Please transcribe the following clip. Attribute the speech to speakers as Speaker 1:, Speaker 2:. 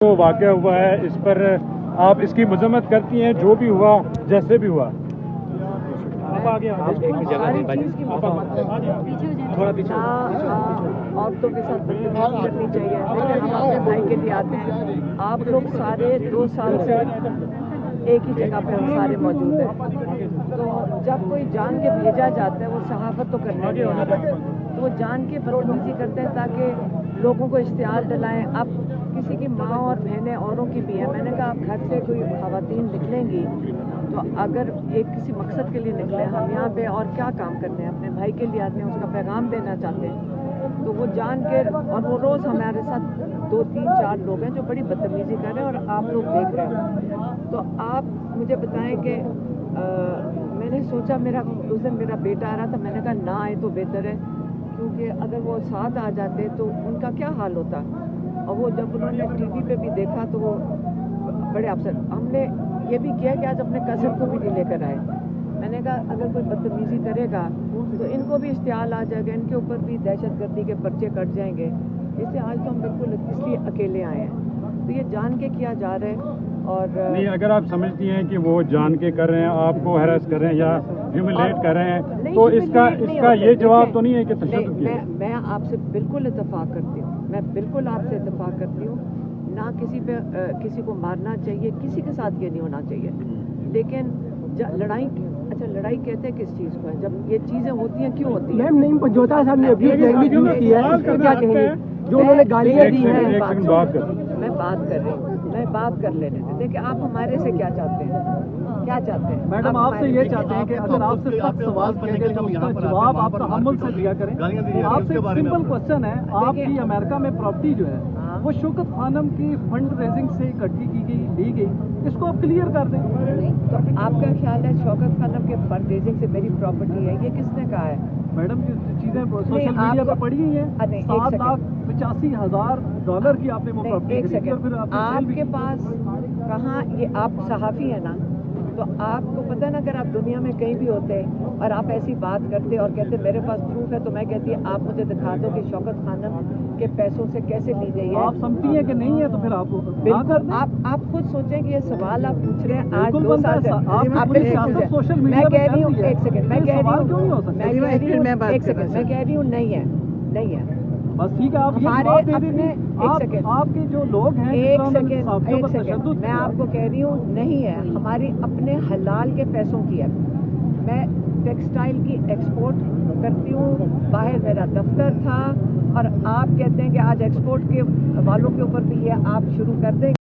Speaker 1: جو واقعہ ہوا ہے اس پر آپ اس کی مذمت کرتی ہیں، جو بھی ہوا جیسے بھی ہوا؟
Speaker 2: عورتوں کے ساتھ بدتمیزی کرنی چاہیے، لیکن ہم اپنے بھائی کے لیے آتے ہیں۔ آپ لوگ سارے 2 سال سے ایک ہی جگہ پہ ہم سارے موجود ہیں، تو جب کوئی جان کے بھیجا جاتا ہے وہ صحافت تو کرنے نہیں آتا، تو وہ جان کے بدتمیزی کرتے ہیں تاکہ لوگوں کو اشتعال دلائیں۔ اب کسی کی ماں اور بہنیں اوروں کی بھی ہیں، میں نے کہا آپ گھر سے کوئی خواتین نکلیں گی تو اگر ایک کسی مقصد کے لیے نکلے، ہم یہاں پہ اور کیا کام کرنے ہیں، اپنے بھائی کے لیے آتے ہیں، اس کا پیغام دینا چاہتے ہیں، تو وہ جان کے، اور وہ روز ہمارے ساتھ 2 3 4 لوگ ہیں جو بڑی بدتمیزی کر رہے ہیں اور آپ لوگ دیکھ رہے ہیں۔ تو آپ مجھے بتائیں کہ میں نے سوچا اس دن میرا بیٹا آ رہا تھا، میں نے کہا نہ آئے تو بہتر ہے، کیونکہ اگر وہ ساتھ آ جاتے تو ان کا کیا حال ہوتا، اور وہ جب انہوں نے ٹی وی پہ بھی دیکھا تو وہ بڑے افسر۔ ہم نے یہ بھی کیا کہ آج اپنے کزن کو بھی نہیں لے کر آئے، میں نے کہا اگر کوئی بدتمیزی کرے گا تو ان کو بھی اشتعال آ جائے گا، ان کے اوپر بھی دہشت گردی کے پرچے کٹ جائیں گے، اس لیے آج تو ہم بالکل اس لیے اکیلے آئے ہیں، تو یہ جان کے کیا جا رہا ہے۔ اور
Speaker 1: نہیں، اگر آپ سمجھتی ہیں کہ وہ جان کے کر رہے ہیں، آپ کو ہیرس کر رہے ہیں یا ہیوملیٹ کر رہے ہیں، تو اس کا یہ جواب تو نہیں ہے کہ تشدد کیا ہے؟
Speaker 2: میں آپ سے بالکل اتفاق کرتی ہوں، میں بالکل آپ سے اتفاق کرتی ہوں، نہ کسی کو مارنا چاہیے، کسی کے ساتھ یہ نہیں ہونا چاہیے، لیکن لڑائی کہتے ہیں کس چیز کو ہے؟ جب یہ چیزیں ہوتی ہیں کیوں ہوتی ہیں؟
Speaker 3: میم جوتا صاحب نے ابھی لینگویج یوز کی ہے، اس پر کیا کہیں گے جو انہوں نے گالیاں دی ہیں؟
Speaker 2: میں بات کر رہی ہوں، میں بات کر لینے دیں، دیکھیں آپ ہمارے سے کیا چاہتے ہیں؟ کیا چاہتے ہیں
Speaker 3: میڈم آپ سے یہ چاہتے ہیں کہ اگر آپ سے سخت سوال کیا گیا تو اس کا جواب آپ تحمل سے دیا کریں۔ آپ سے سمپل کوشچن ہے، آپ کی امریکہ میں پراپرٹی جو ہے وہ شوکت خانم کی فنڈ ریزنگ سے اکٹھی کی گئی، لی گئی، اس کو آپ کلیئر کر دیں۔
Speaker 2: تو آپ کا خیال ہے شوکت خانم کے فنڈ ریزنگ سے میری پراپرٹی ہے؟ یہ کس نے کہا ہے؟
Speaker 3: میڈم جو چیزیں سوشل میڈیا پہ پڑھی ہوئی ہیں، 7,85,000 ڈالر کی آپ نے وہ پراپرٹی خریدی اور پھر
Speaker 2: آپ کے پاس کہاں، یہ آپ صحافی ہیں نا، تو آپ کو پتہ نا اگر آپ دنیا میں کہیں بھی ہوتے اور آپ ایسی بات کرتے اور کہتے میرے پاس پروف ہے، تو میں کہتی آپ مجھے دکھا دو کہ شوکت خانم کے پیسوں سے کیسے لی گئی ہے۔
Speaker 3: آپ سمجھتی ہیں کہ نہیں ہے تو پھر آپ
Speaker 2: بالکل آپ خود سوچیں کہ یہ سوال آپ پوچھ رہے ہیں آج 2 سال سے،
Speaker 3: سوشل
Speaker 2: میں
Speaker 3: میڈیا
Speaker 2: کہہ رہی ہوں، ایک سیکنڈ، میں کہہ رہی ہوں نہیں ہے، نہیں ہے،
Speaker 3: بس ٹھیک ہے۔ آپ آپ کے جو لوگ ہیں،
Speaker 2: ایک سیکنڈ میں آپ کو کہہ رہی ہوں نہیں ہے، ہماری اپنے حلال کے پیسوں کی ہے۔ میں ٹیکسٹائل کی ایکسپورٹ کرتی ہوں، باہر میرا دفتر تھا، اور آپ کہتے ہیں کہ آج ایکسپورٹ کے والوں کے اوپر بھی یہ آپ شروع کر دیں۔